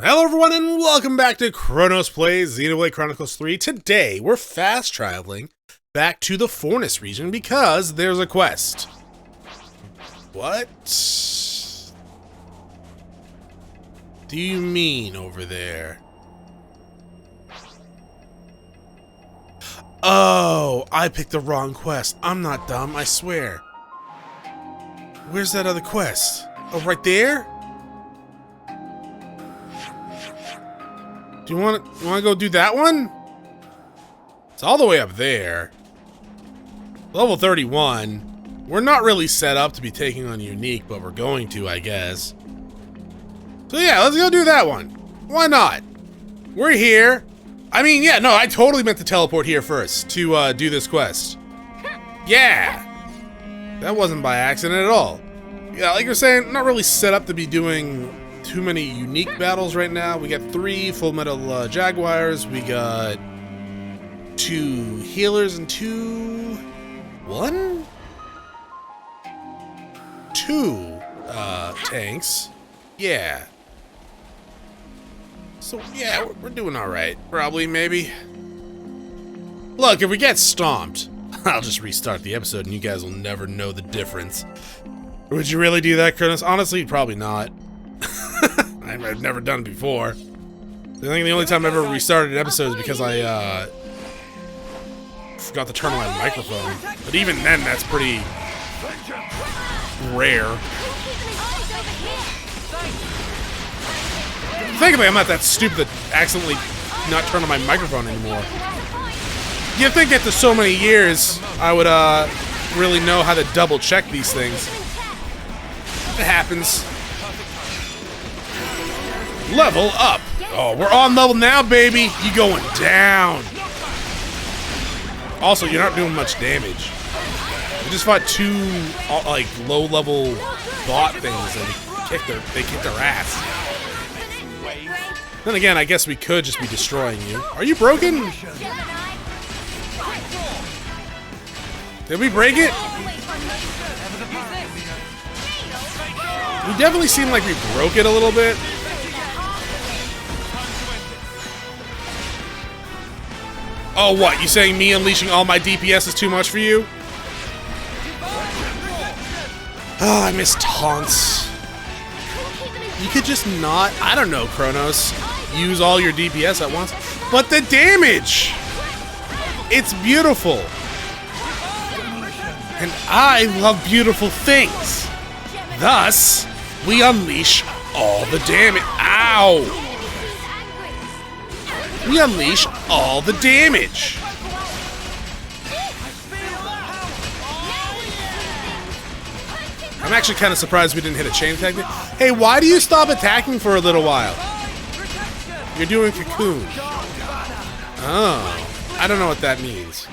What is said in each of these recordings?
Hello everyone and welcome back to Chronosplays Xenoblade Chronicles 3. Today we're fast traveling back to the Forest region because there's a quest. What do you mean over there? Oh, I picked the wrong quest. I'm not dumb, I swear. Where's that other quest? Oh, right there? Do you want to go do that one? It's all the way up there. Level 31. We're not really set up to be taking on unique, but we're going to, I guess. So yeah, let's go do that one. Why not? We're here. I mean, yeah, no, I totally meant to teleport here first to do this quest. Yeah. That wasn't by accident at all. Yeah, like you're saying, not really set up to be doing too many unique battles right now. We got 3 full metal jaguars. We got 2 healers and 2 tanks. Yeah. So yeah, we're doing all right. Probably, maybe. Look, if we get stomped, I'll just restart the episode and you guys will never know the difference. Would you really do that, Chronos? Honestly, probably not. I've never done it before. I think the only time I've ever restarted an episode is because I forgot to turn on my microphone. But even then, that's pretty rare. Thankfully, I'm not that stupid to accidentally not turn on my microphone anymore. You'd think after so many years, I would really know how to double check these things. It happens. Level up. Oh, we're on level now, baby. You going down. Also, you're not doing much damage. We just fought 2 like low-level bot things and they kicked our ass. Then again, I guess we could just be destroying you. Are you broken? Did we break it? We definitely seem like we broke it a little bit. Oh, what? You saying me unleashing all my DPS is too much for you? Oh, I miss taunts. You could just not, I don't know, Chronos, use all your DPS at once. But the damage! It's beautiful. And I love beautiful things. Thus, we unleash all the damage. Ow! We unleash all the damage. I'm actually kind of surprised we didn't hit a chain attack. Hey, why do you stop attacking for a little while? You're doing cocoon. Oh, I don't know what that means.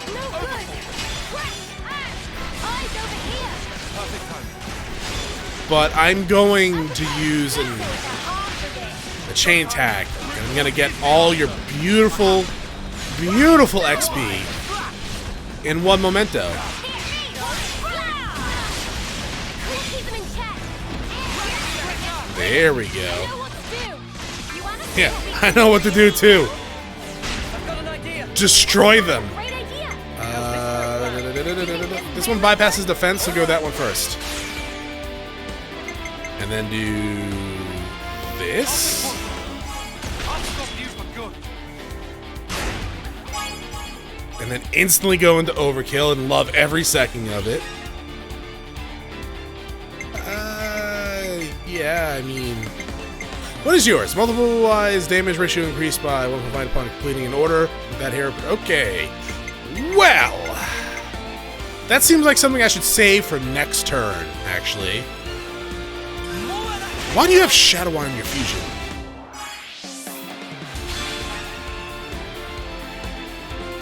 But I'm going to use a chain attack. And I'm gonna get all your beautiful, beautiful XP in one momento. There we go. Yeah, I know what to do too. Destroy them. This one bypasses defense, so go that one first. And then do this. And then instantly go into overkill and love every second of it. Yeah, I mean... What is yours? Multiple-wise damage ratio increased by 1.5 upon completing an order with that hair... Okay. Well... That seems like something I should save for next turn, actually. Why do you have Shadow Wire in your fusion?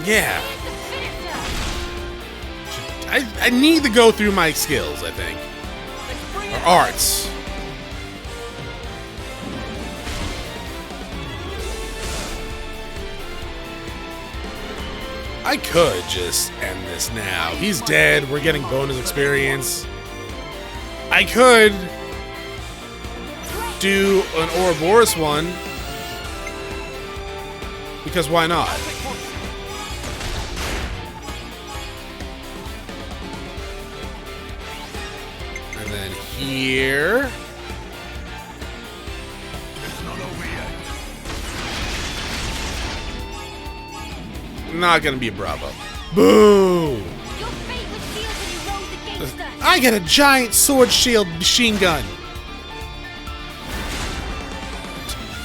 Yeah. I need to go through my skills, I think. Or arts. I could just end this now. He's dead. We're getting bonus experience. I could do an Ouroboros one Because why not? And then here. It's not over yet. Not gonna be a Bravo. Boo! Your fate was sealed when you rose against us. I get a giant sword shield machine gun.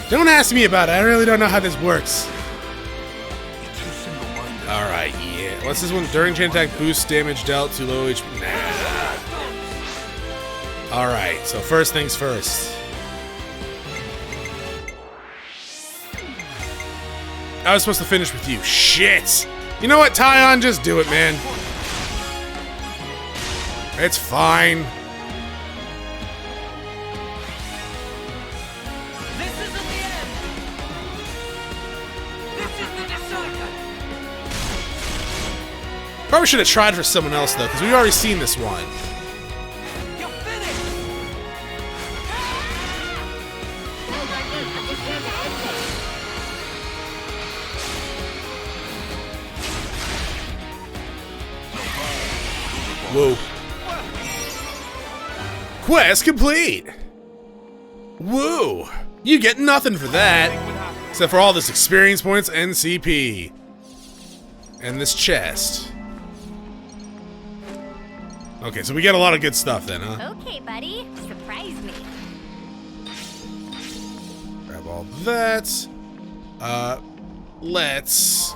Don't ask me about it. I really don't know how this works. You're too single-minded. Alright, yeah. What's this one? During chain attack, boost damage dealt to low HP. Nah. Alright, so first things first. I was supposed to finish with you. Shit! You know what, Tyon? Just do it, man. It's fine. This isn't the end! This is the decider! Probably should have tried for someone else, though, because we've already seen this one. You're finished! Whoa. Quest complete! Woo! You get nothing for that, except for all this experience points and CP. And this chest. Okay, so we get a lot of good stuff then, huh? Okay, buddy. Surprise me. Grab all that. Let's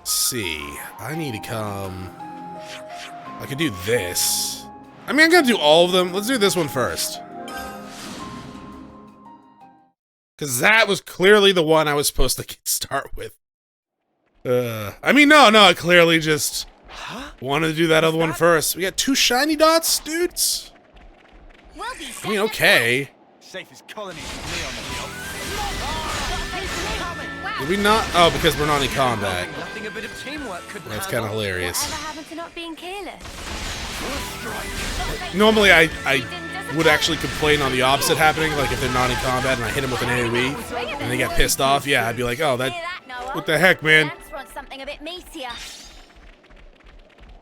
see. I need to come. I could do this. I mean, I'm gonna do all of them. Let's do this one first. Because that was clearly the one I was supposed to start with. I mean, no, I clearly just wanted to do that other one first. We got 2 shiny dots, dudes. We'll be I mean, okay. Safest colonies with me on the hill. Did we not? Oh, because we're not in combat. Nothing a bit of teamwork could That's kind of hilarious. Whatever happened to not being careless? Normally, I would actually complain on the opposite happening, like if they're not in combat and I hit them with an AoE and they get pissed off. Yeah, I'd be like, oh, that. Hear that, Noah? What the heck, man? Lance wants something a bit meatier.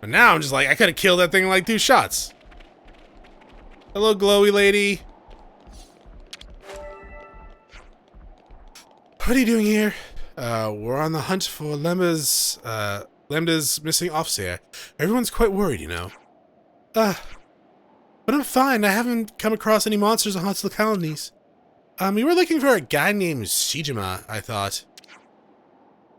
But now I'm just like, I could have killed that thing in like 2 shots. Hello, glowy lady. What are you doing here? We're on the hunt for Lambda's missing offseer. Everyone's quite worried, you know. But I'm fine. I haven't come across any monsters or hostile colonies. We were looking for a guy named Shijima, I thought.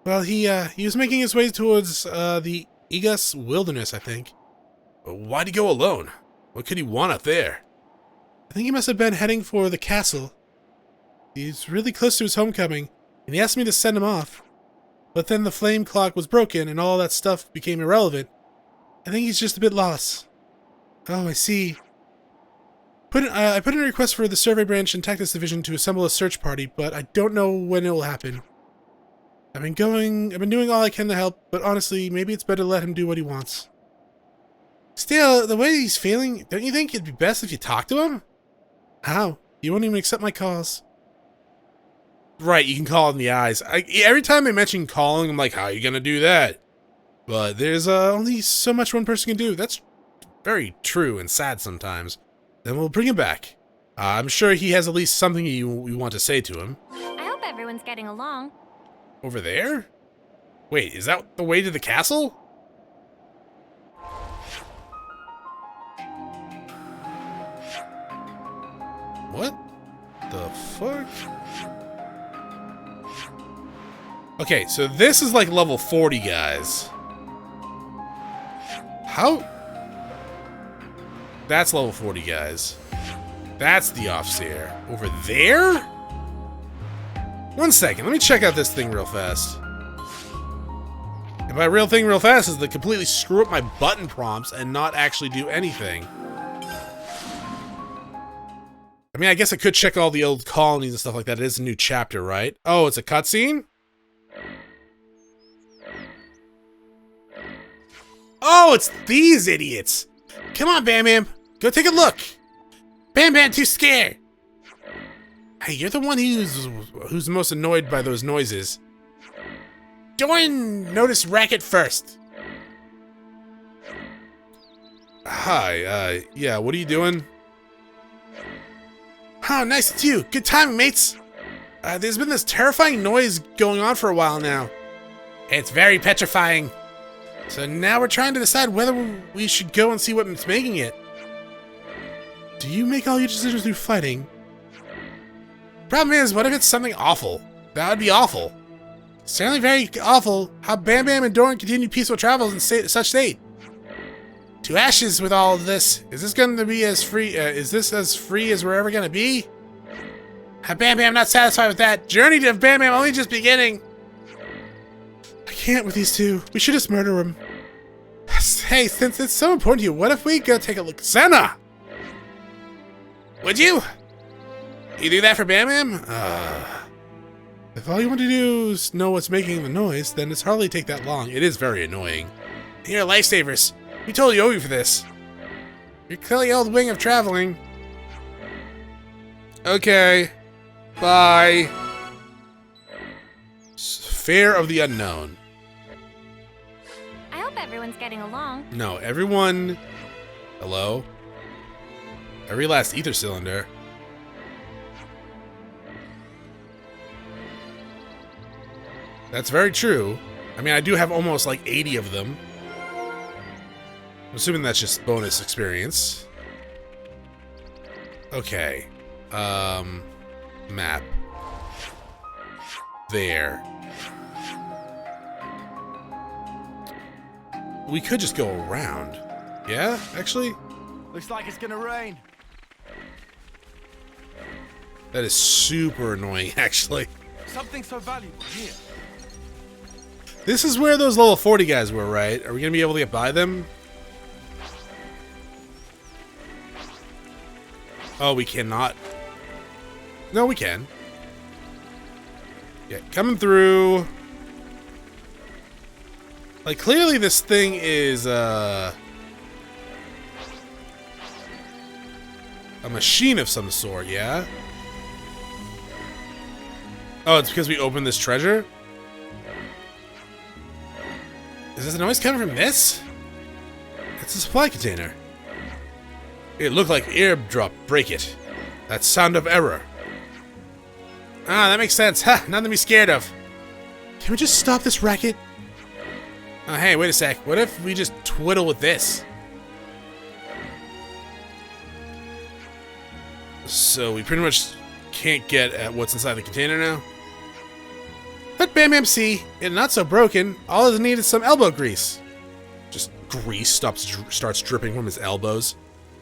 Well, he was making his way towards, the Igas wilderness, I think. But why'd he go alone? What could he want up there? I think he must have been heading for the castle. He's really close to his homecoming, and he asked me to send him off. But then the flame clock was broken, and all that stuff became irrelevant. I think he's just a bit lost. Oh, I see. I put in a request for the survey branch and tactics division to assemble a search party, but I don't know when it will happen. I've been doing all I can to help, but honestly, maybe it's better to let him do what he wants. Still, the way he's feeling, don't you think it'd be best if you talk to him? How? You won't even accept my calls. Right, you can call in the eyes. Every time they mention calling, I'm like, how are you gonna do that? But there's only so much one person can do. That's very true and sad sometimes. Then we'll bring him back. I'm sure he has at least something you want to say to him. I hope everyone's getting along. Over there? Wait, is that the way to the castle? What the fuck? Okay, so this is like level 40, guys. How? That's level 40, guys. That's the offseer. Over there? One second, let me check out this thing real fast. And by real thing real fast is to completely screw up my button prompts and not actually do anything. I mean, I guess I could check all the old colonies and stuff like that. It is a new chapter, right? Oh, it's a cutscene? Oh, it's these idiots! Come on, Bam Bam! Go take a look! Bam Bam, too scared! Hey, you're the one who's most annoyed by those noises. Join Notice Racket first. Hi, yeah, what are you doing? Oh, nice it's you. Good timing, mates. There's been this terrifying noise going on for a while now. It's very petrifying. So now we're trying to decide whether we should go and see what's making it. Do you make all your decisions through fighting? Problem is, what if it's something awful? That would be awful. Certainly very awful how Bam Bam and Doran continue peaceful travels in such state. To ashes with all of this. Is this going to be as free? Is this as free as we're ever going to be? Bam Bam not satisfied with that. Journey to Bam Bam only just beginning. I can't with these two. We should just murder him. Hey, since it's so important to you, what if we go take a look? Senna! Would you? You do that for Bam Bam? If all you want to do is know what's making the noise, then it's hardly take that long. It is very annoying. Here, lifesavers. We totally owe you for this. You're clearly old wing of traveling. Okay. Bye. Fear of the unknown. I hope everyone's getting along. No, everyone... Hello? Every last ether cylinder. That's very true. I mean, I do have almost like 80 of them. I'm assuming that's just bonus experience. Okay. Map. There. We could just go around. Yeah, actually? Looks like it's gonna rain. That is super annoying, actually. Something so valuable here. This is where those level 40 guys were, right? Are we gonna be able to get by them? Oh, we cannot. No, we can. Yeah, coming through. Like, clearly this thing is, a machine of some sort, yeah? Oh, it's because we opened this treasure? Is this noise coming from this? It's a supply container. It looked like airdrop. Break it. That sound of error. Ah, that makes sense. Ha! Nothing to be scared of. Can we just stop this racket? Oh, hey, wait a sec. What if we just twiddle with this? So we pretty much can't get at what's inside the container now? Let Bam Bam see. It's not so broken. All it needs is some elbow grease. Just grease starts dripping from his elbows.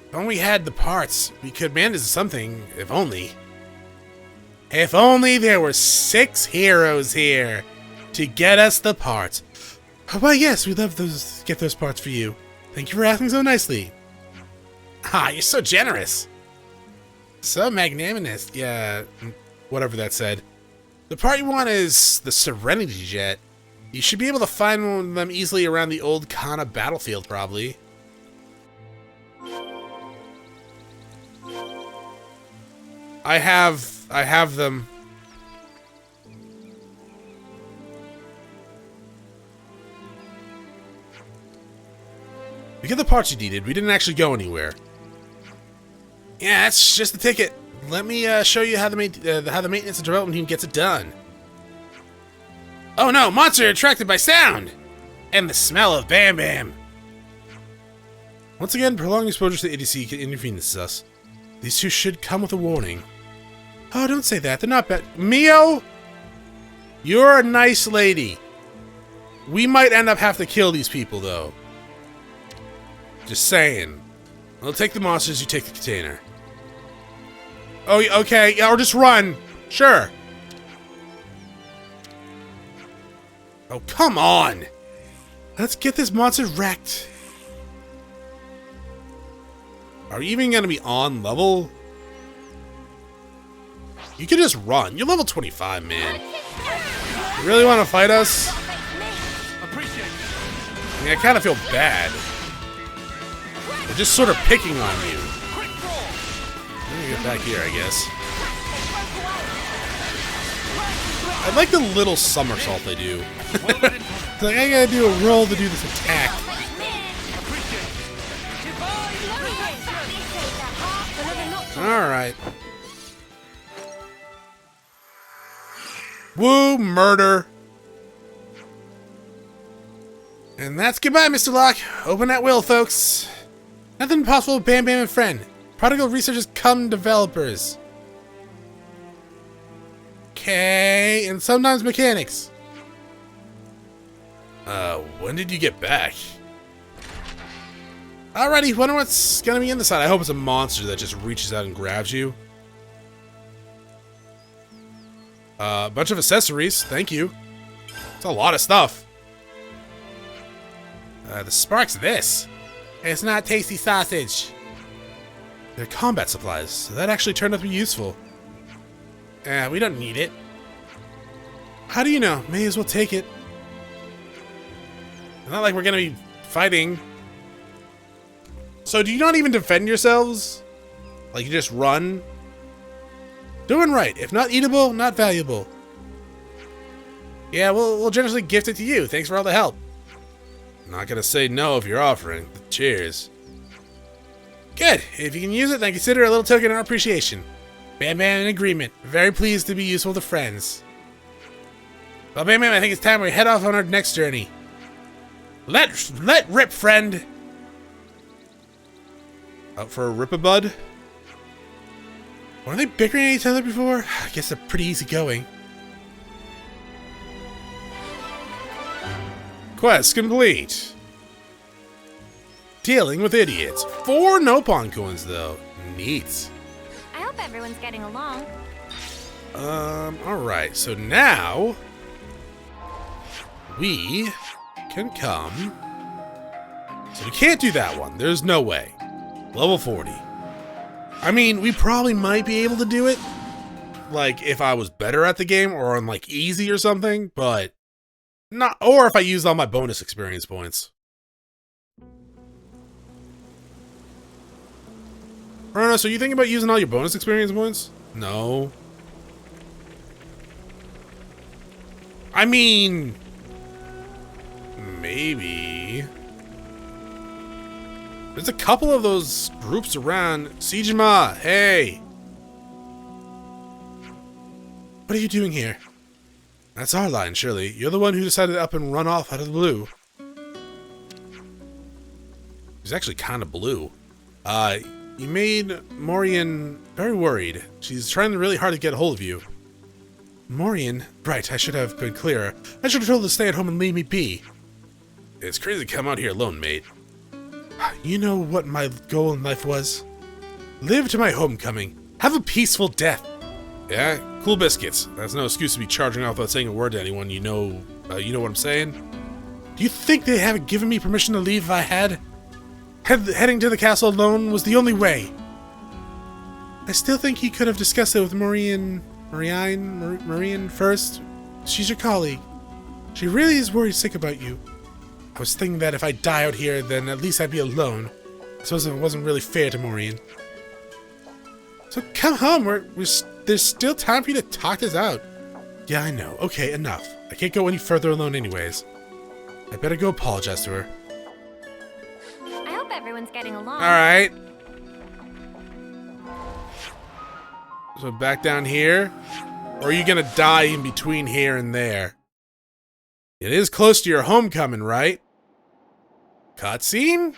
If only we had the parts, we could manage something, if only. If only there were 6 heroes here to get us the parts. Oh, why yes, we'd love to get those parts for you. Thank you for asking so nicely. Ah, you're so generous. So magnanimous. Yeah, whatever that said. The part you want is the Serenity Jet. You should be able to find them easily around the old Kana battlefield, probably. I have them. We get the parts you needed. We didn't actually go anywhere. Yeah, that's just the ticket. Let me show you how the maintenance and development team gets it done. Oh no, monster attracted by sound! And the smell of Bam Bam! Once again, prolonged exposure to the ADC can inconvenience us. These two should come with a warning. Oh, don't say that. They're not bad. Mio? You're a nice lady. We might end up having to kill these people, though. Just saying. I'll take the monsters, you take the container. Oh, okay. Yeah, or just run. Sure. Oh, come on. Let's get this monster wrecked. Are you even going to be on level? You can just run. You're level 25, man. You really want to fight us? Appreciate it. I mean, I kind of feel bad. They're just sort of picking on you. Let me get back here, I guess. I like the little somersault they do. It's like, I gotta do a roll to do this attack. Alright. Woo, murder. And that's goodbye, Mr. Locke. Open at will, folks. Nothing possible with Bam Bam and Friend. Prodigal researchers come developers. Okay, and sometimes mechanics. When did you get back? Alrighty, wonder what's gonna be in the side. I hope it's a monster that just reaches out and grabs you. A bunch of accessories, thank you. It's a lot of stuff. The spark's this. It's not tasty sausage. They're combat supplies, so that actually turned out to be useful. We don't need it. How do you know? May as well take it. It's not like we're gonna be fighting. So do you not even defend yourselves? Like you just run? Doing right. If not eatable, not valuable. Yeah, we'll generously gift it to you. Thanks for all the help. Not gonna say no if you're offering. Cheers. Good. If you can use it, then consider a little token of our appreciation. Bam Bam in agreement. Very pleased to be useful to friends. Well, Bam Bam, I think it's time we head off on our next journey. Let rip, friend. Out for a rip-a-bud? Weren't they bickering at each other before? I guess they're pretty easygoing. Quest complete. Dealing with idiots. 4 Nopon coins, though. Neat. I hope everyone's getting along. Alright, so now we can come. So we can't do that one. There's no way. Level 40. I mean, we probably might be able to do it. Like, if I was better at the game or on, like, easy or something, but not, or if I used all my bonus experience points. Chronos, are you thinking about using all your bonus experience points? No. I mean, maybe. There's a couple of those groups around. Sejima, hey. What are you doing here? That's our line, surely. You're the one who decided to up and run off out of the blue. He's actually kind of blue. You made Maureen very worried. She's trying really hard to get a hold of you. Maureen? Right, I should have been clearer. I should have told her to stay at home and leave me be. It's crazy to come out here alone, mate. You know what my goal in life was? Live to my homecoming. Have a peaceful death. Yeah, cool biscuits. That's no excuse to be charging off without saying a word to anyone. You know what I'm saying? Do you think they haven't given me permission to leave if I had? Heading to the castle alone was the only way. I still think you could have discussed it with Maureen first. She's your colleague. She really is worried sick about you. I was thinking that if I die out here, then at least I'd be alone. I suppose it wasn't really fair to Maureen. So come home. There's still time for you to talk this out. Yeah, I know. Okay, enough. I can't go any further alone anyways. I better go apologize to her. I hope everyone's getting along. Alright. So back down here? Or are you gonna die in between here and there? It is close to your homecoming, right? Cutscene?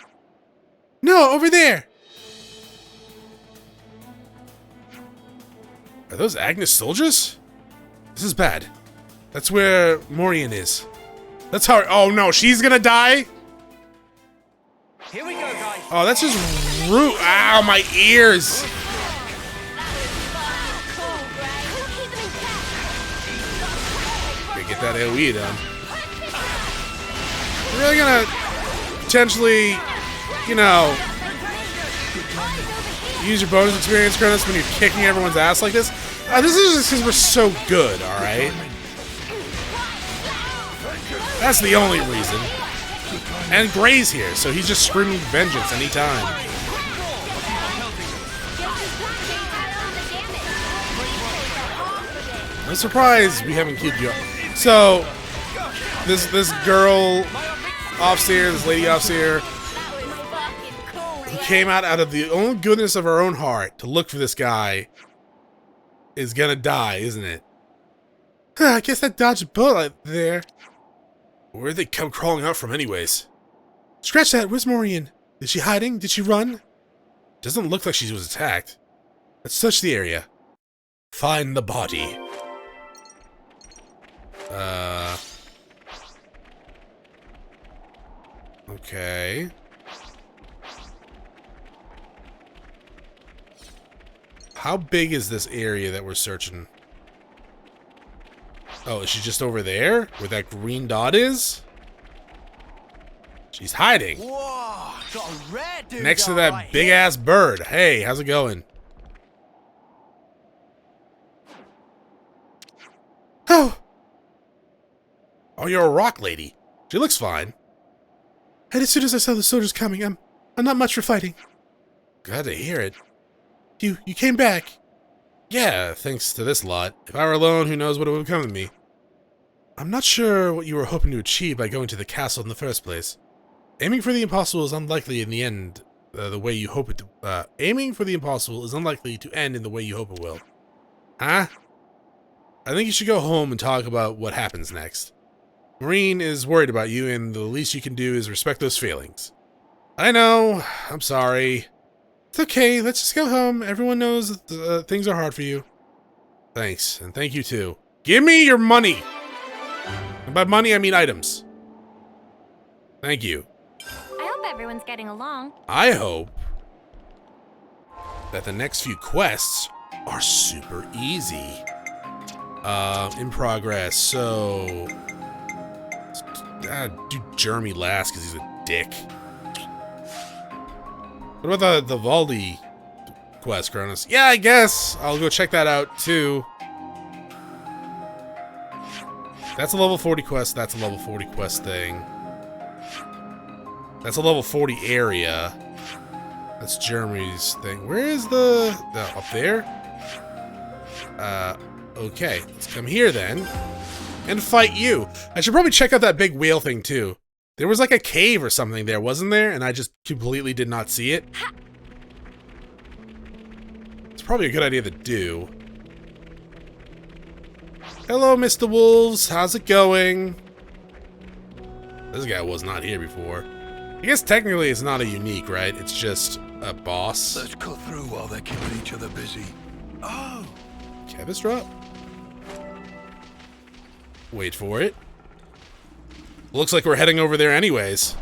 No, over there! Are those Agnus soldiers? This is bad. That's where Maureen is. That's how. Oh no, she's gonna die? Here we go, guys. Oh, that's just rude. Ow, my ears! Gotta get that AoE done. We're really gonna potentially, you know, use your bonus experience, Chronos, when you're kicking everyone's ass like this? This is just because we're so good, alright? That's the only reason. And Gray's here, so he's just screaming vengeance anytime. I'm surprised we haven't queued you up. So, this girl offseer, this lady offseer, who came out of the own goodness of her own heart to look for this guy, is gonna die, isn't it? I guess I dodged a bullet there. Where'd they come crawling out from anyways? Scratch that, where's Maureen? Is she hiding? Did she run? Doesn't look like she was attacked. Let's search the area. Find the body. Okay. How big is this area that we're searching? Oh, is she just over there? Where that green dot is? She's hiding. Whoa, got a rare dude Next to that right big-ass bird. Hey, how's it going? Oh! Oh, you're a rock lady. She looks fine. And as soon as I saw the soldiers coming, I'm not much for fighting. Glad to hear it. You came back. Yeah, thanks to this lot. If I were alone, who knows what would have come of me. I'm not sure what you were hoping to achieve by going to the castle in the first place. Aiming for the impossible is unlikely in the end the way you hope it to. Aiming for the impossible is unlikely to end in the way you hope it will. Huh? I think you should go home and talk about what happens next. Maureen is worried about you, and the least you can do is respect those feelings. I know. I'm sorry. It's okay. Let's just go home. Everyone knows that things are hard for you. Thanks, and thank you too. Give me your money! And by money, I mean items. Thank you. I hope everyone's getting along. I hope that the next few quests are super easy. In progress, so... do Jeremy last, because he's a dick. What about the Valdi quest, Chronos? Yeah, I guess. I'll go check that out, too. That's a level 40 quest, that's a level 40 quest thing. That's a level 40 area. That's Jeremy's thing. Where is the up there? Okay. Let's come here then. And fight you. I should probably check out that big whale thing too. There was like a cave or something there, wasn't there? And I just completely did not see it. It's probably a good idea to do. Hello, Mr. Wolves. How's it going? This guy was not here before. I guess technically it's not a unique, right? It's just a boss. Let's cut through while they're keeping each other busy. Oh! Keves drop? Wait for it. Looks like we're heading over there anyways.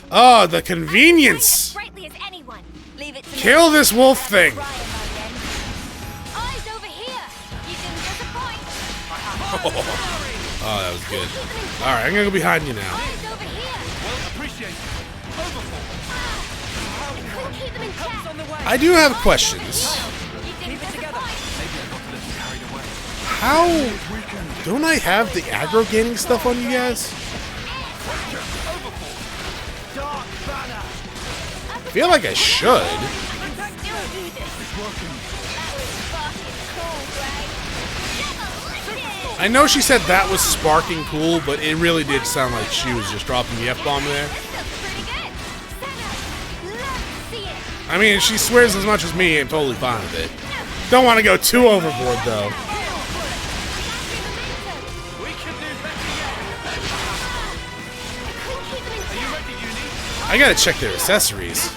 Oh, the convenience! Brightly as anyone. Leave it to Kill this wolf thing! Eyes over here. You didn't disappoint. Oh, that was good. Alright, I'm gonna go behind you now. Eyes over here. Well, appreciate it. I couldn't keep them in check. On the way. I do have questions. You didn't disappoint. How don't I have the aggro gaining stuff on you guys? Dark banner. I feel like I should. I can still do this. That was fucking cool, right? I know she said that was sparking cool, but it really did sound like she was just dropping the F-bomb there. This looks pretty good. Senna, let's see it. I mean, if she swears as much as me, I'm totally fine with it. Don't want to go too overboard, though. We can do better yet. Are you ready, Uni? I gotta check their accessories. Are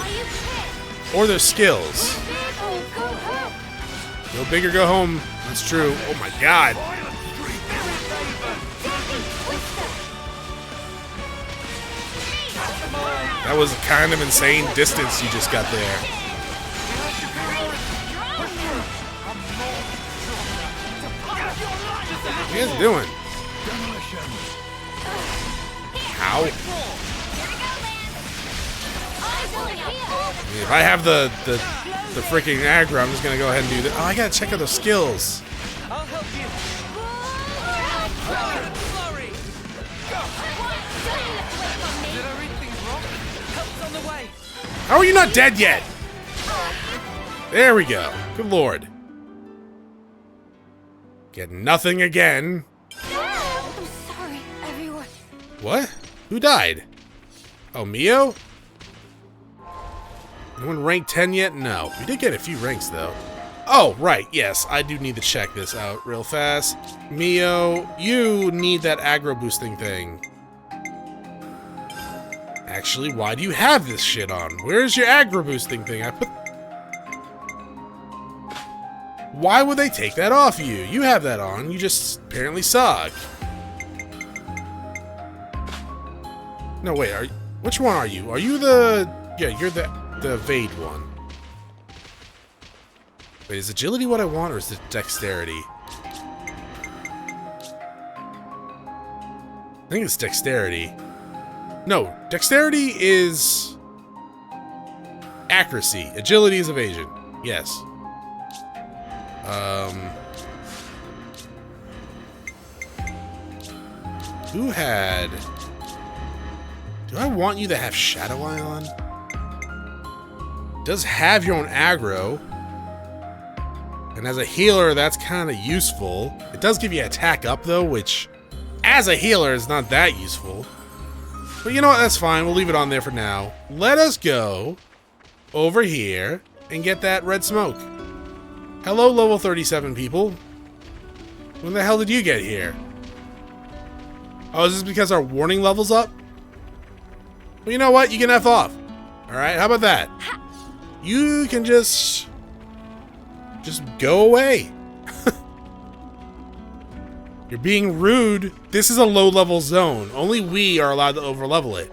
you pissed? Or their skills. Oh, go home. Go big or go home. That's true. Oh my god. That was a kind of insane distance you just got there. What are you guys doing? Ow. If I have the freaking aggro, I'm just gonna go ahead and do that. Oh, I gotta check out those skills. I'll help you. Sorry. Did I read things wrong? Help's on the way. How are you not dead yet? There we go. Good lord. Get nothing again. I'm sorry, everyone. What? Who died? Oh, Mio? Anyone ranked 10 yet? No. We did get a few ranks, though. Oh, right. Yes, I do need to check this out real fast. Mio, you need that aggro boosting thing. Actually, why do you have this shit on? Where's your aggro boosting thing? Why would they take that off you? You have that on. You just apparently suck. No, wait. Which one are you? Are you the... Yeah, you're the evade one. Wait, is agility what I want, or is it dexterity? I think it's dexterity. No, dexterity is accuracy. Agility is evasion. Yes. Who had... Do I want you to have Shadow Eye on? It does have your own aggro. And as a healer, that's kind of useful. It does give you attack up, though, which, as a healer, is not that useful. But you know what? That's fine. We'll leave it on there for now. Let us go over here and get that red smoke. Hello, level 37 people. When the hell did you get here? Oh, is this because our warning level's up? Well, you know what? You can F off. Alright, how about that? You can just go away. You're being rude. This is a low-level zone. Only we are allowed to overlevel it.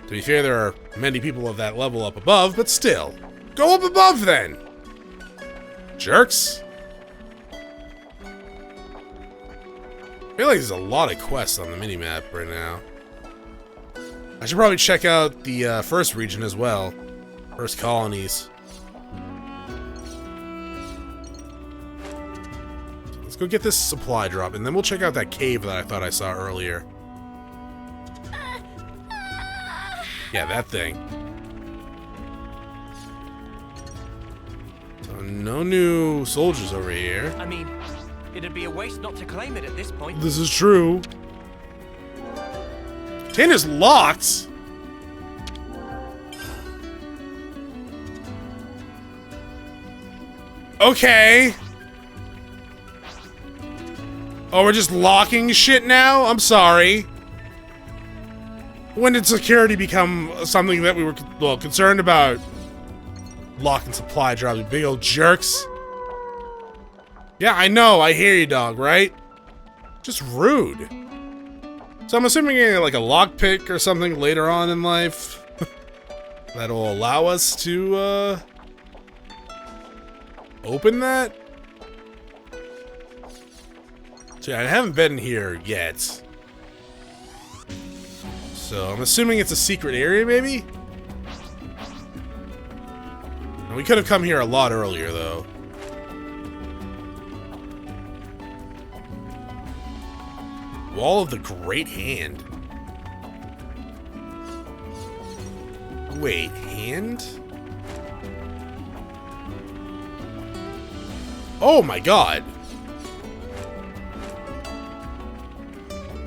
To be fair, there are many people of that level up above, but still. Go up above, then! Jerks. I feel like there's a lot of quests on the minimap right now. I should probably check out the first region as well. First colonies. Let's go get this supply drop, and then we'll check out that cave that I thought I saw earlier. Yeah, that thing. So no new soldiers over here. I mean, it'd be a waste not to claim it at this point. This is true. Container locked. Okay. Oh, we're just locking shit now? I'm sorry. When did security become something that we were, well, concerned about? Locking supply drops, you big old jerks. Yeah, I know. I hear you, dog, right? Just rude. So I'm assuming you're getting like a lockpick or something later on in life that'll allow us to open that. So yeah, I haven't been here yet. So I'm assuming it's a secret area, maybe? And we could have come here a lot earlier, though. Wall of the Great Hand. Wait, hand? Oh my god.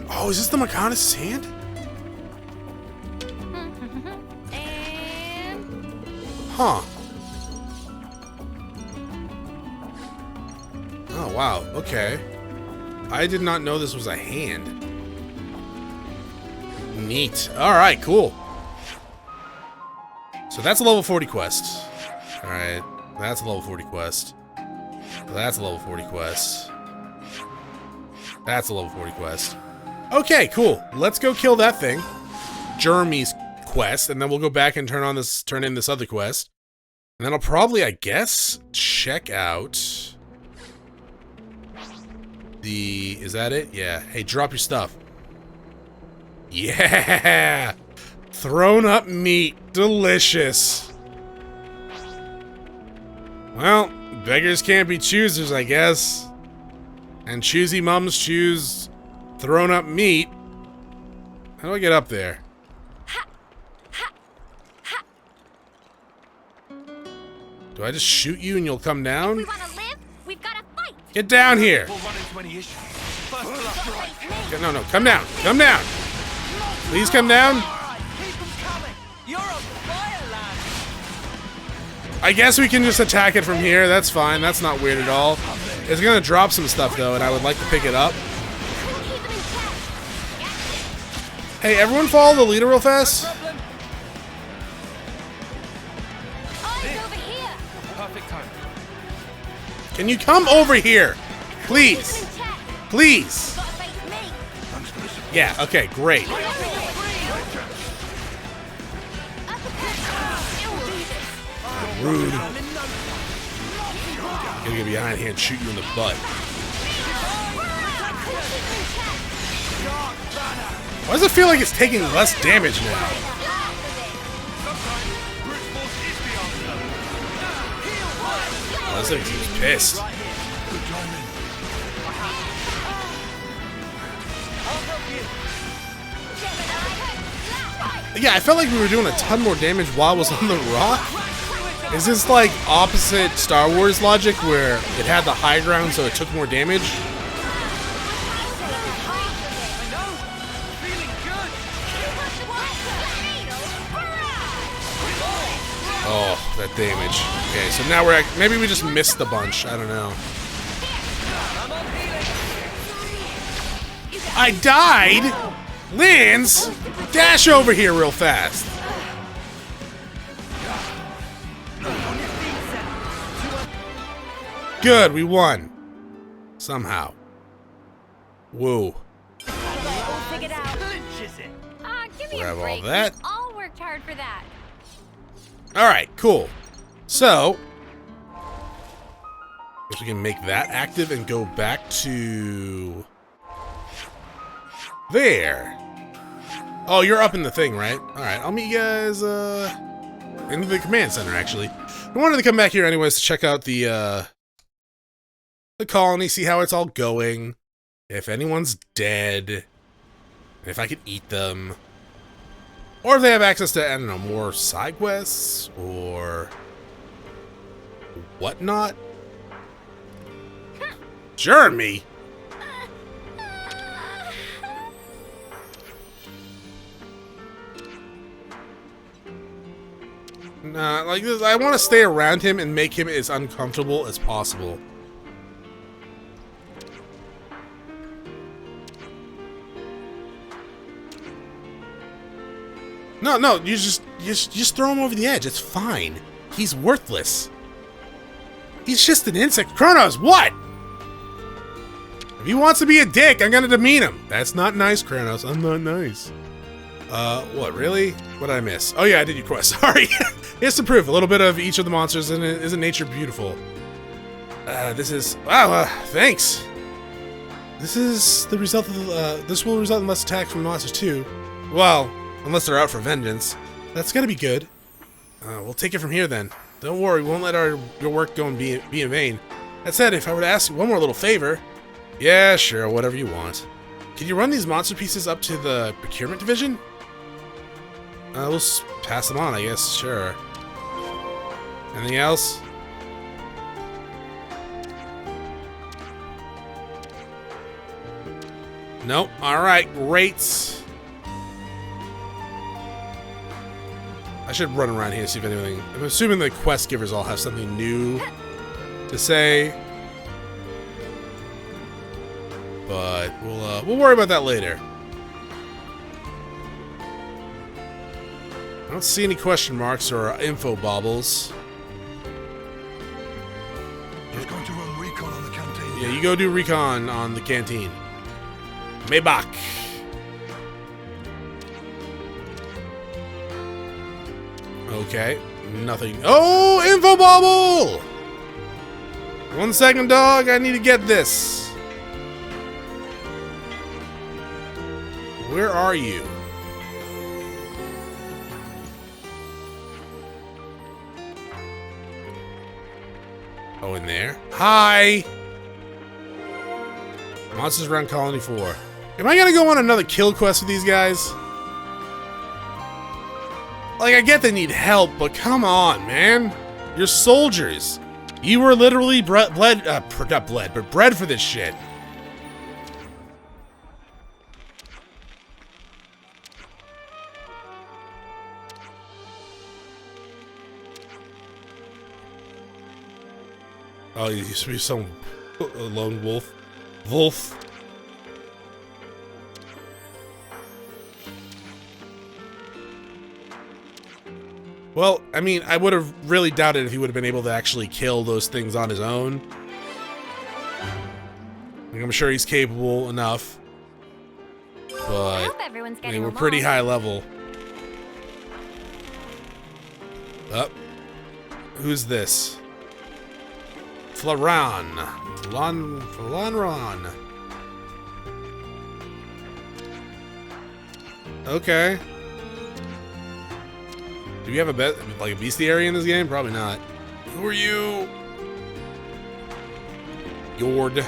Oh, is this the Mechanic's hand? And Huh. Oh, wow. Okay. I did not know this was a hand. Neat. Alright, cool. So that's a level 40 quest. Alright. That's a level 40 quest. That's a level 40 quest. That's a level 40 quest. Okay, cool. Let's go kill that thing. Jeremy's quest, and then we'll go back and turn in this other quest. And then I'll probably, I guess, check out the... Is that it? Yeah. Hey, drop your stuff. Yeah! Thrown up meat. Delicious. Well, beggars can't be choosers, I guess. And choosy mums choose thrown up meat. How do I get up there? Do I just shoot you and you'll come down? we want to live, we've got to fight. Get down here. We'll run into any issues. First blood. No, come down. Come down. Please come down. Keep them coming. You're on fire, lad. I guess we can just attack it from here. That's fine. That's not weird at all. It's gonna drop some stuff though, and I would like to pick it up. Hey, everyone follow the leader real fast. Perfect time. Can you come over here? Please. Please. Yeah, okay, great. Rude. Gonna get behind here and shoot you in the butt. Why does it feel like it's taking less damage now? Oh, this thing's pissed. Yeah, I felt like we were doing a ton more damage while I was on the rock. Is this like opposite Star Wars logic where it had the high ground so it took more damage? Oh, that damage. Okay, so now we're maybe we just missed a bunch. I don't know. I died? Lance, dash over here real fast. Good, we won. Somehow. Woo. Figured out. Give me Grab a all break. that. We all worked hard for that. Alright, cool. So, if we can make that active and go back to there. Oh, you're up in the thing, right? Alright, I'll meet you guys in the command center, actually. I wanted to come back here anyways to check out the colony, see how it's all going, if anyone's dead, if I could eat them, or if they have access to, I don't know, more side quests, or whatnot. Jeremy! Nah, like this, I want to stay around him and make him as uncomfortable as possible. No, you just throw him over the edge. It's fine. He's worthless. He's just an insect. Chronos, what? If he wants to be a dick, I'm gonna demean him. That's not nice, Chronos. I'm not nice. What, really? What did I miss? Oh yeah, I did your quest. Sorry. Here's some proof. A little bit of each of the monsters, and isn't nature beautiful? This is... Wow, thanks. This is the result of this will result in less attack from monsters too. Well, unless they're out for vengeance. That's gonna be good. We'll take it from here then. Don't worry, we won't let your work go and be in vain. That said, if I were to ask you one more little favor... Yeah, sure, whatever you want. Can you run these monster pieces up to the procurement division? We'll pass them on, I guess, sure. Anything else? Nope. Alright, great. I should run around here to see if anything... I'm assuming the quest givers all have something new to say. But we'll worry about that later. I don't see any question marks or info baubles. He's going to run recon on the canteen. Yeah, you go do recon on the canteen. Maybach. Okay, nothing. Oh, info bauble! 1 second, dog. I need to get this. Where are you? Oh, in there? Hi! Monsters around Colony 4. Am I gonna go on another kill quest with these guys? Like, I get they need help, but come on, man. You're soldiers. You were literally not bled, but bred for this shit. Oh, you used to be some lone wolf. Wolf. Well, I mean, I would have really doubted if he would have been able to actually kill those things on his own. Like, I'm sure he's capable enough. But they were pretty high level. Up. Who's this? Flaran. Flanron. Okay. Do we have a bestiary in this game? Probably not. Who are you? Yord.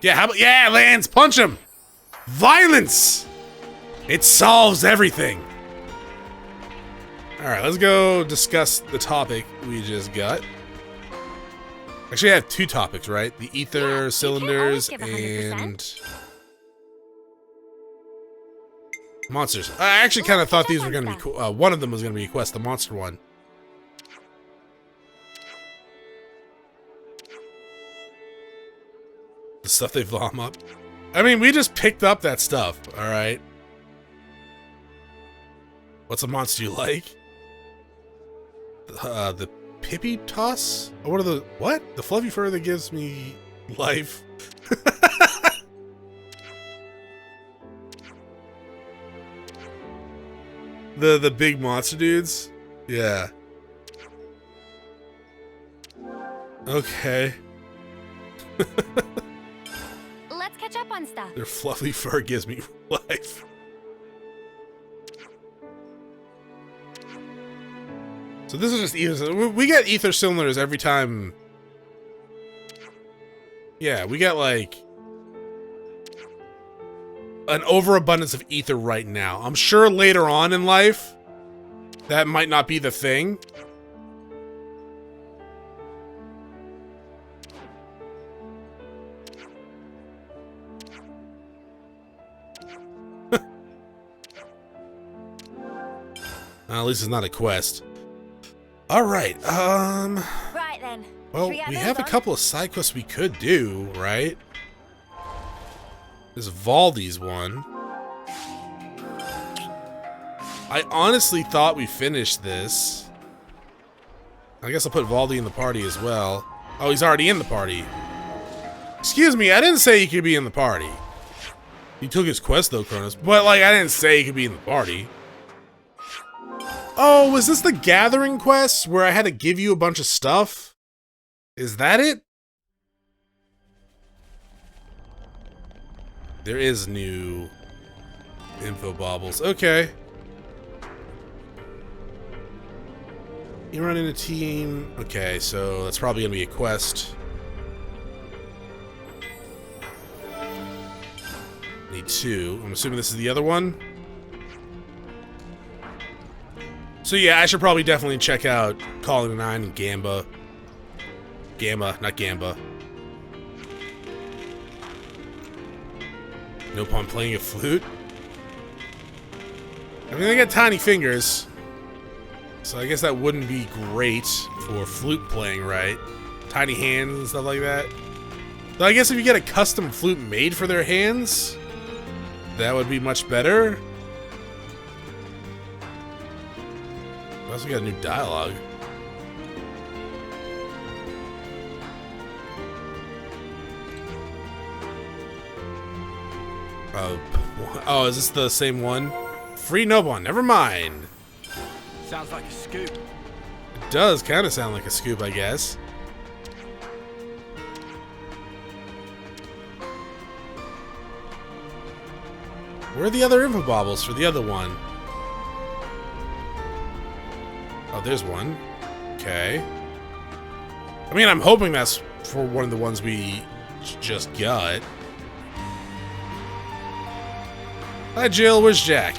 Yeah, how about, yeah, Lance, punch him! Violence! It solves everything. Alright, let's go discuss the topic we just got. Actually, I have two topics, right? The ether cylinders and monsters. I actually kind of thought these were going to be cool. One of them was going to be a quest, the monster one. The stuff they vom up. I mean, we just picked up that stuff, all right? What's a monster you like? The Pippy Toss? What are the what? The fluffy fur that gives me life. the big monster dudes? Yeah. Okay. Let's catch up on stuff. Their fluffy fur gives me life. So this is just ether. We get ether cylinders every time. Yeah, we get like an overabundance of ether right now. I'm sure later on in life that might not be the thing. At least it's not a quest. All right. Right then. Well, we have a couple of side quests we could do, right? There's Valdi's one. I honestly thought we finished this. I guess I'll put Valdi in the party as well. Oh, he's already in the party. Excuse me, I didn't say he could be in the party. He took his quest though, Chronos. But like, I didn't say he could be in the party. Oh, was this the gathering quest where I had to give you a bunch of stuff? Is that it? There is new info baubles. Okay. You run in a team. Okay, so that's probably gonna be a quest. Need two. I'm assuming this is the other one. So yeah, I should probably definitely check out Colony 9 and Gamba. Gamma, not Gamba. Nope, I'm playing a flute. I mean, I got tiny fingers. So I guess that wouldn't be great for flute playing, right? Tiny hands and stuff like that. So I guess if you get a custom flute made for their hands, that would be much better. We also got a new dialogue. Oh, is this the same one? Free no one, never mind. Sounds like a scoop. It does kind of sound like a scoop, I guess. Where are the other info baubles for the other one? Oh, there's one. Okay. I mean, I'm hoping that's for one of the ones we just got. Hi, Jill. Where's Jack?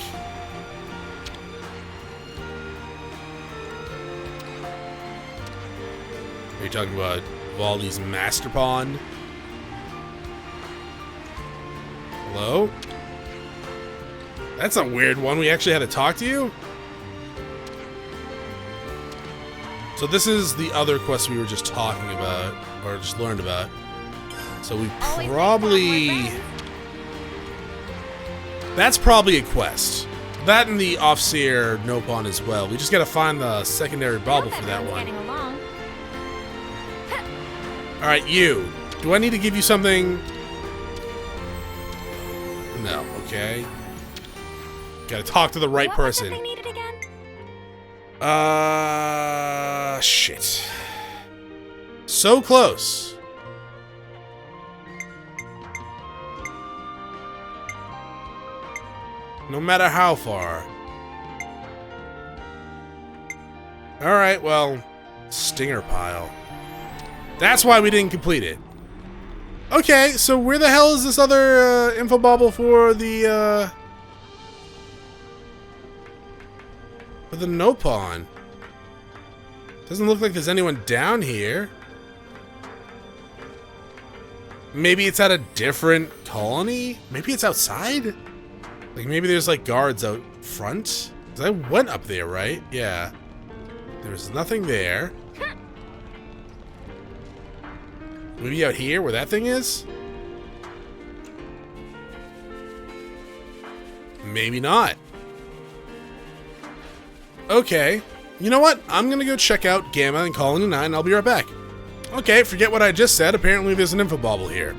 Are you talking about Valdi's master pond? Hello? That's a weird one. We actually had to talk to you? So this is the other quest we were just talking about, or just learned about. So we probably... That's probably a quest. That and the offseer Nopon as well. We just gotta find the secondary bauble for that one. Alright, you. Do I need to give you something? No, okay. Gotta talk to the right person. Shit. So close. No matter how far. Alright, well, stinger pile. That's why we didn't complete it. Okay, so where the hell is this other info bauble for the Nopon? Doesn't look like there's anyone down here. Maybe it's at a different colony? Maybe it's outside? Like maybe there's like guards out front? 'Cause I went up there, right? Yeah. There's nothing there. Maybe out here where that thing is? Maybe not. Okay. You know what? I'm gonna go check out Gamma and Colony 9. I'll be right back. Okay, forget what I just said. Apparently there's an info bauble here.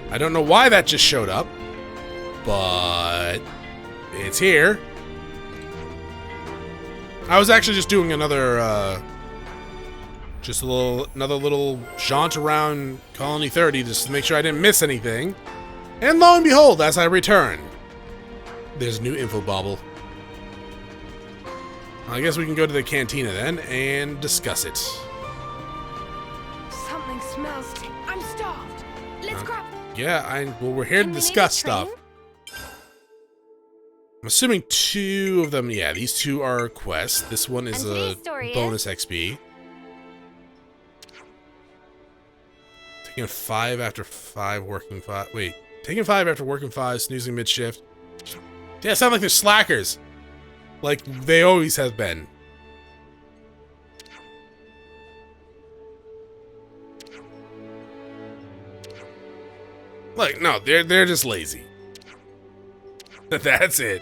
I don't know why that just showed up, but it's here. I was actually just doing another, another little jaunt around Colony 30 just to make sure I didn't miss anything. And lo and behold, as I return, there's a new info bauble. I guess we can go to the cantina then and discuss it. Something smells. I'm starved. Let's grab. Yeah, well, we're here to discuss stuff. I'm assuming two of them. Yeah, these two are quests. This one is a bonus XP. Taking 5 after 5, working 5. Wait, taking 5 after working 5, snoozing mid shift. Yeah, sound like they're slackers. Like they always have been. Like, no, they're just lazy. That's it.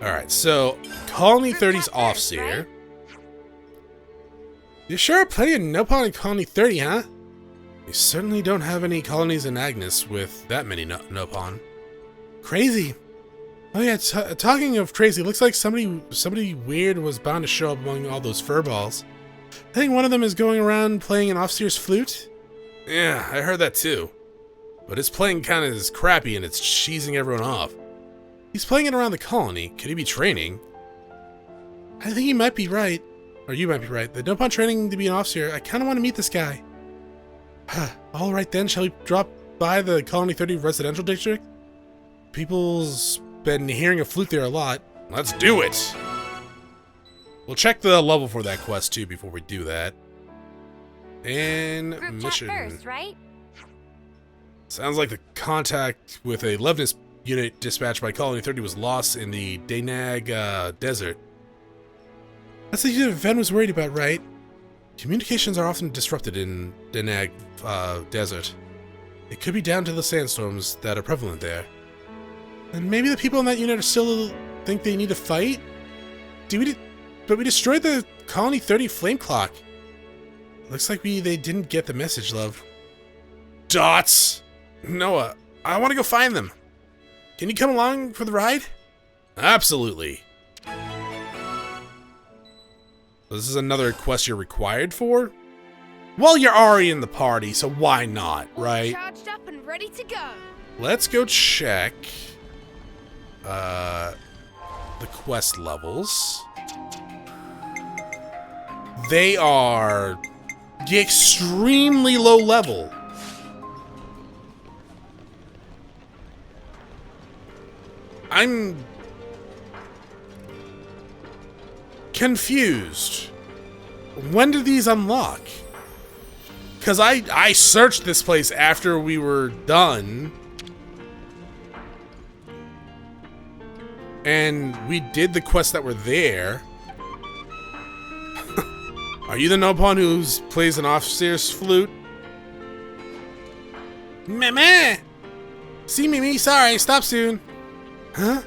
Alright, so Colony 30's offseer. You sure are plenty of Nopon in Colony 30, huh? You certainly don't have any colonies in Agnus with that many Nopon. Crazy. Oh yeah, talking of crazy, looks like somebody weird was bound to show up among all those furballs. I think one of them is going around playing an offseer's flute. Yeah, I heard that too. But his playing kind of is crappy and it's cheesing everyone off. He's playing it around the colony. Could he be training? I think he might be right. Or you might be right. The Nopon training to be an offseer. I kind of want to meet this guy. Alright then, shall we drop by the Colony 30 residential district? People's been hearing a flute there a lot. Let's do it! We'll check the level for that quest too before we do that. And Group mission. Chat first, right? Sounds like the contact with a Levinus unit dispatched by Colony 30 was lost in the Danag desert. That's the unit Ven was worried about, right? Communications are often disrupted in Danag desert. It could be down to the sandstorms that are prevalent there. And maybe the people in that unit are still think they need to fight? But we destroyed the Colony 30 flame clock. Looks like they didn't get the message, love. Dots! Noah, I want to go find them. Can you come along for the ride? Absolutely. This is another quest you're required for? Well, you're already in the party, so why not, right? Charged up and ready to go. Let's go check the quest levels. They are extremely low level. I'm confused. When do these unlock? Because I searched this place after we were done. And we did the quests that were there. Are you the Nopon who plays an offseer's flute? Meh. See me, sorry, stop soon. Huh?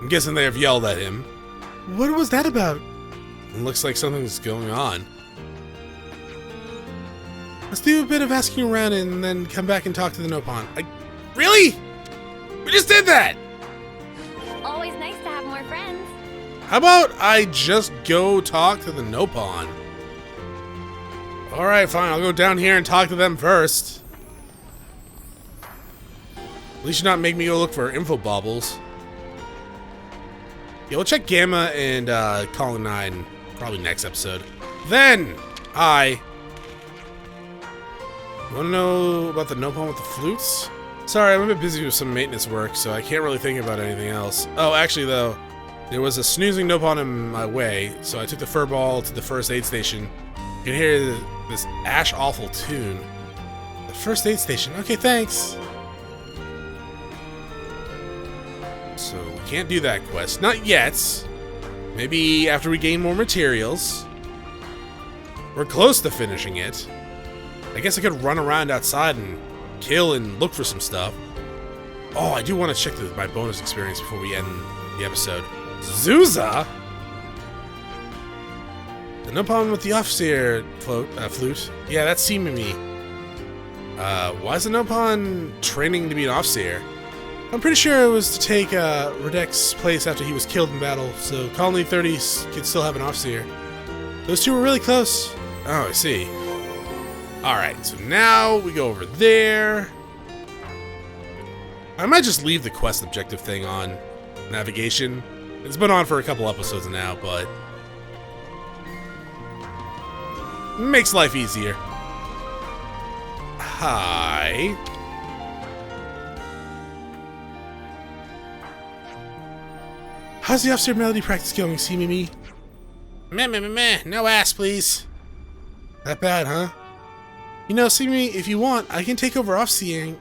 I'm guessing they have yelled at him. What was that about? It looks like something's going on. Let's do a bit of asking around and then come back and talk to the Nopon. Really? We just did that! Always nice to have more friends. How about I just go talk to the Nopon? Alright, fine, I'll go down here and talk to them first. At least not make me go look for info baubles. Yeah, we'll check Gamma and Colony 9 probably next episode. Then, wanna know about the Nopon with the flutes? Sorry, I'm a bit busy with some maintenance work, so I can't really think about anything else. Oh, actually, though, there was a snoozing Nopon in my way, so I took the furball to the first aid station. You can hear this ash-awful tune. The first aid station. Okay, thanks. So, we can't do that quest. Not yet. Maybe after we gain more materials. We're close to finishing it. I guess I could run around outside and kill and look for some stuff. Oh, I do want to check my bonus experience before we end the episode. Zuza? The Nopon with the offseer flute. Yeah, that's Simimi. Why is the Nopon training to be an offseer? I'm pretty sure it was to take Redek's place after he was killed in battle, so Colony 30 could still have an offseer. Those two were really close. Oh, I see. Alright, so now we go over there. I might just leave the quest objective thing on navigation. It's been on for a couple episodes now, but makes life easier. Hi. How's the offseer melody practice going, see me? Meh, no ass, please. That bad, huh? You know, see me, if you want, I can take over offseeing.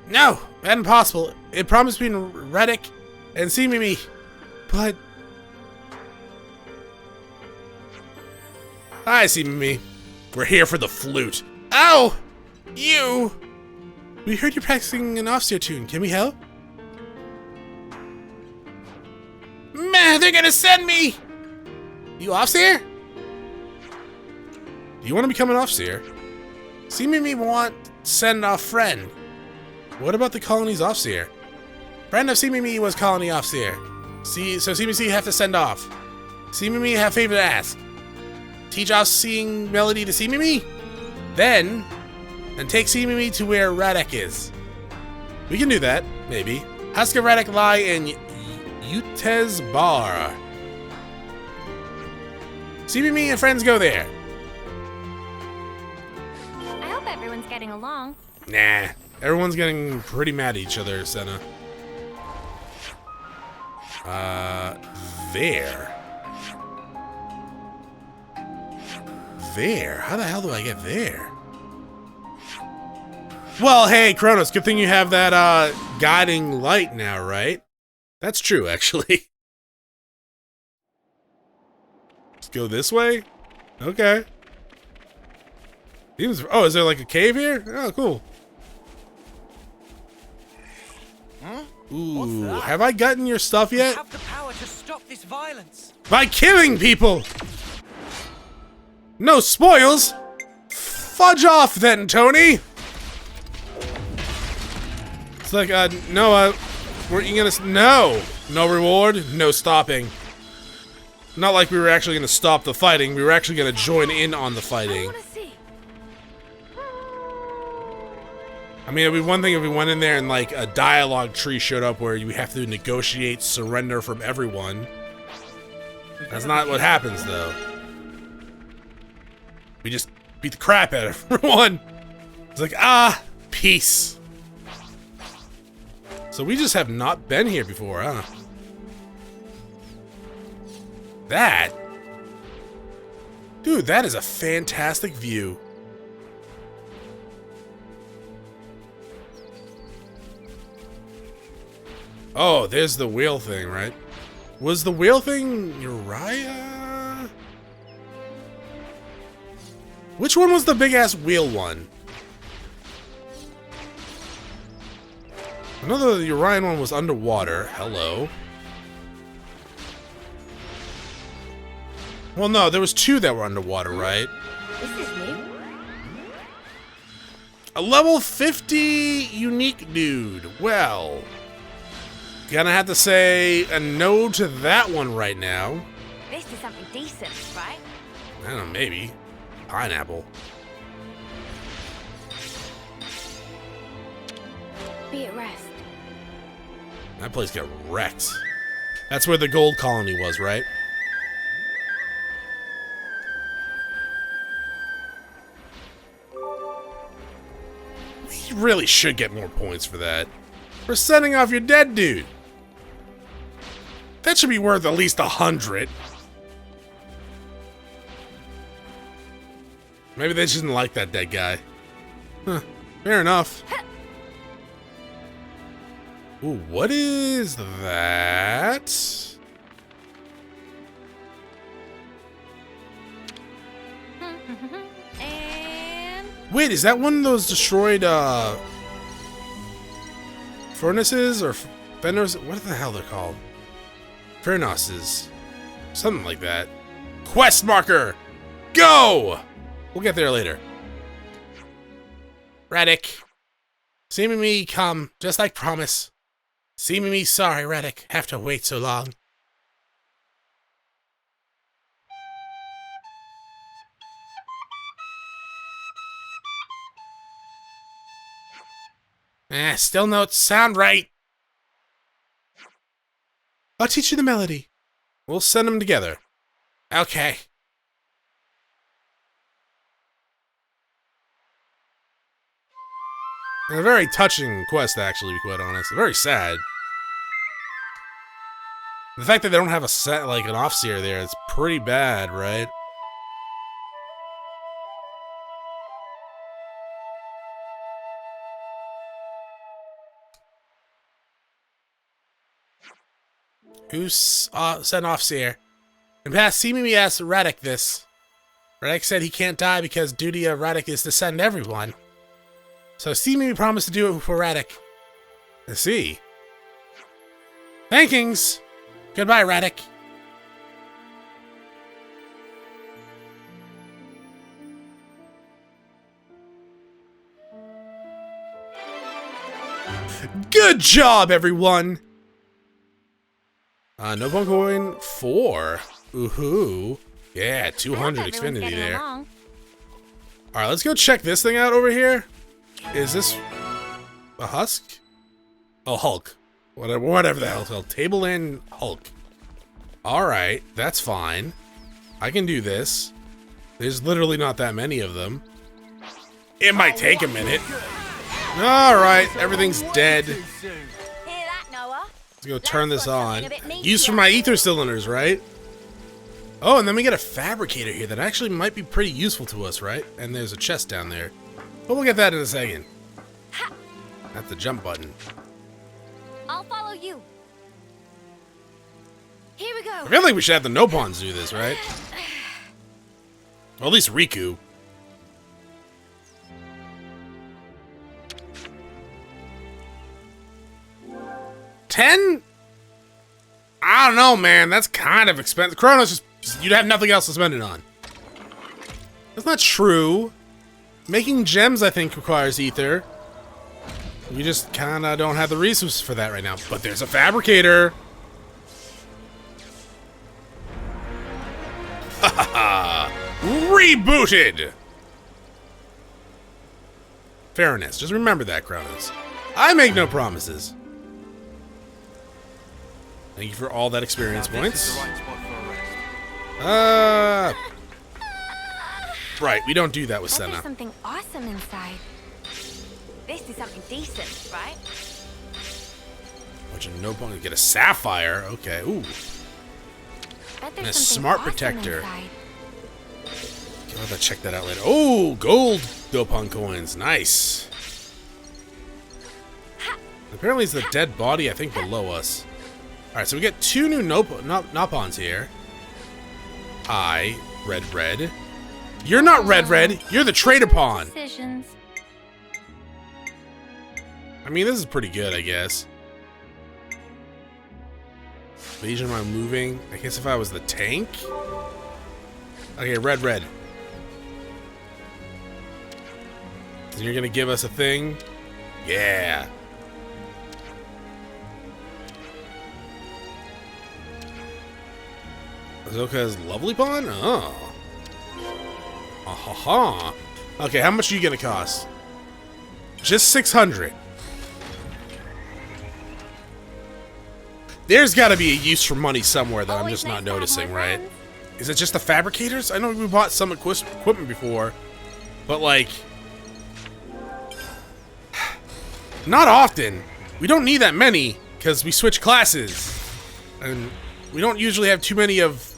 No, that's impossible. It promised between Redek and see me. But hi, see me. We're here for the flute. Ow! You! We heard you're practicing an offseer tune. Can we help? Meh, they're gonna send me! You offseer? Do you want to become an offseer? See me want send off friend. What about the colony's offseer? Friend of See-Me was colony offseer. So See-Me have to send off. See-Me have favor to ask. Teach off-seeing melody to See-Me? Then, and take See-Me to where Redek is. We can do that, maybe. Husk and Redek lie in Utez Bar. See-Me and friends go there. I hope everyone's getting along. Nah, everyone's getting pretty mad at each other, Senna. There. There? How the hell do I get there? Well, hey, Chronos, good thing you have that, guiding light now, right? That's true, actually. Let's go this way? Okay. Oh, is there like a cave here? Oh, cool. Huh? Ooh, have I gotten your stuff We yet? have the power to stop this violence. By killing people! No spoils! Fudge off then, Tony! It's like, Noah, weren't you gonna... No! No reward, no stopping. Not like we were actually gonna stop the fighting, we were actually gonna join in on the fighting. I mean, it'd be one thing if we went in there and, like, a dialogue tree showed up where you have to negotiate surrender from everyone. That's not what happens, though. We just beat the crap out of everyone. It's like, peace. So we just have not been here before, huh? That? Dude, that is a fantastic view. Oh, there's the whale thing, right? Was the whale thing Uriah? Which one was the big-ass wheel one? Another Urian one was underwater. Hello. Well, no, there was two that were underwater, right? This is new. A level 50 unique dude. Well, gonna have to say a no to that one right now. This is something decent, right? I don't know, maybe. Pineapple. Be at rest. That place got wrecked. That's where the gold colony was, right? You really should get more points for that. For sending off your dead dude. That should be worth at least 100. Maybe they just didn't like that dead guy. Huh. Fair enough. Ooh, what is that? And Wait, is that one of those destroyed, furnaces or fenders? What the hell they're called? Chronoses. Something like that. Quest marker! Go! We'll get there later. Reddick. See me come, just like promise. See me sorry, Reddick. Have to wait so long. Still notes sound right. I'll teach you the melody. We'll send them together. Okay. And a very touching quest, actually, to be quite honest. Very sad. The fact that they don't have a set, like an offseer there, it's pretty bad, right? Who's sent offseer? And past Seemingly asked Radek this. Radek said he can't die because duty of Radek is to send everyone. So Seemingly promised to do it for Radek. I see. Thankings! Goodbye, Radek. Good job, everyone! No bone coin 4. Ooh-hoo. Yeah, 200 Xfinity there. Alright, let's go check this thing out over here. Is this a husk? Oh, Hulk. Whatever the hell it's called. Tableland Hulk. Alright, that's fine. I can do this. There's literally not that many of them. It might take a minute. Alright, everything's dead. hear that, Noah? Let's go turn this on. Use for my ether cylinders, right? Oh, and then we get a fabricator here that actually might be pretty useful to us, right? And there's a chest down there. But we'll get that in a second. That's the jump button. I'll follow you. Here we go. I feel like we should have the Nopons do this, right? Well, at least Riku. $10? I don't know, man. That's kind of expensive. Chronos, you'd have nothing else to spend it on. That's not true. Making gems, I think, requires ether. We just kind of don't have the resources for that right now. But there's a fabricator. Rebooted! Fairness. Just remember that, Chronos. I make no promises. Thank you for all that experience points. Right, we don't do that with There's Senna. something awesome inside. This is something decent, right? Bunch of no point. Get a sapphire. Okay. Ooh. Bet And a there's something smart awesome protector. inside. Okay, I'll have to check that out later. Oh, gold Dopon coins. Nice. Apparently it's the dead body, I think, below us. Alright, so we get 2 new Nopons here. Red. You're not red. You're the trader pawn. Decisions. I mean, this is pretty good, I guess. Legion, am I moving? I guess if I was the tank? Okay, red. And you're gonna give us a thing? Yeah. Azoka's lovely pawn? Oh. Ha. Okay, how much are you gonna cost? Just 600. There's gotta be a use for money somewhere that I'm Always just nice not to have noticing, more right? friends. Is it just the fabricators? I know we bought some equipment before, but like, not often. We don't need that many because we switch classes, and we don't usually have too many of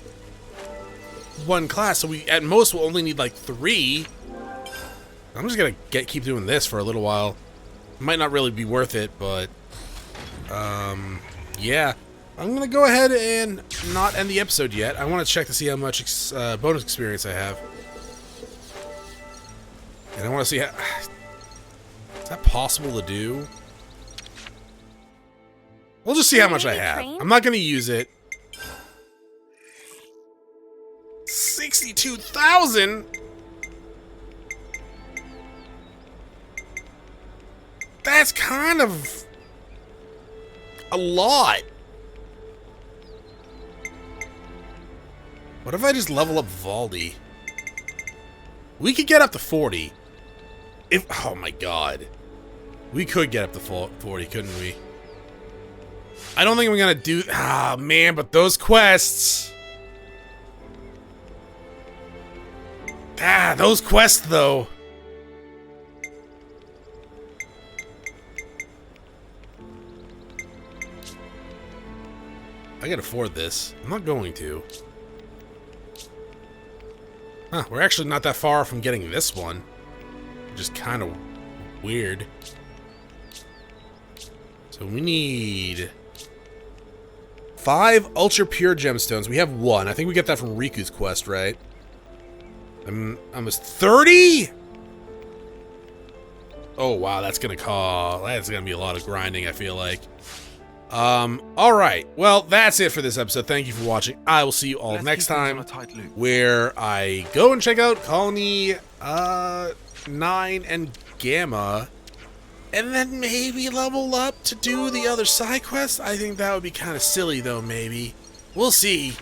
one class. So we, at most, will only need like 3. I'm just gonna keep doing this for a little while. It might not really be worth it, but yeah. I'm gonna go ahead and not end the episode yet. I want to check to see how much bonus experience I have, and I want to see how. Is that possible to do? We'll just see how much I have. I'm not gonna use it. 62,000. That's kind of a lot. What if I just level up Valdi? We could get up to 40. Oh my god. We could get up to 40, couldn't we? I don't think I'm gonna do... Ah, man, but those quests... Ah, those quests, though. I can afford this. I'm not going to. Huh, we're actually not that far from getting this one. Which is kind of weird. So we need 5 ultra pure gemstones. We have 1. I think we get that from Riku's quest, right? Almost 30? Oh wow, that's gonna be a lot of grinding, I feel like. Alright. Well, that's it for this episode. Thank you for watching. I will see you all next time, where I go and check out Colony 9 and Gamma, and then maybe level up to do the other side quests. I think that would be kind of silly, though, maybe. We'll see.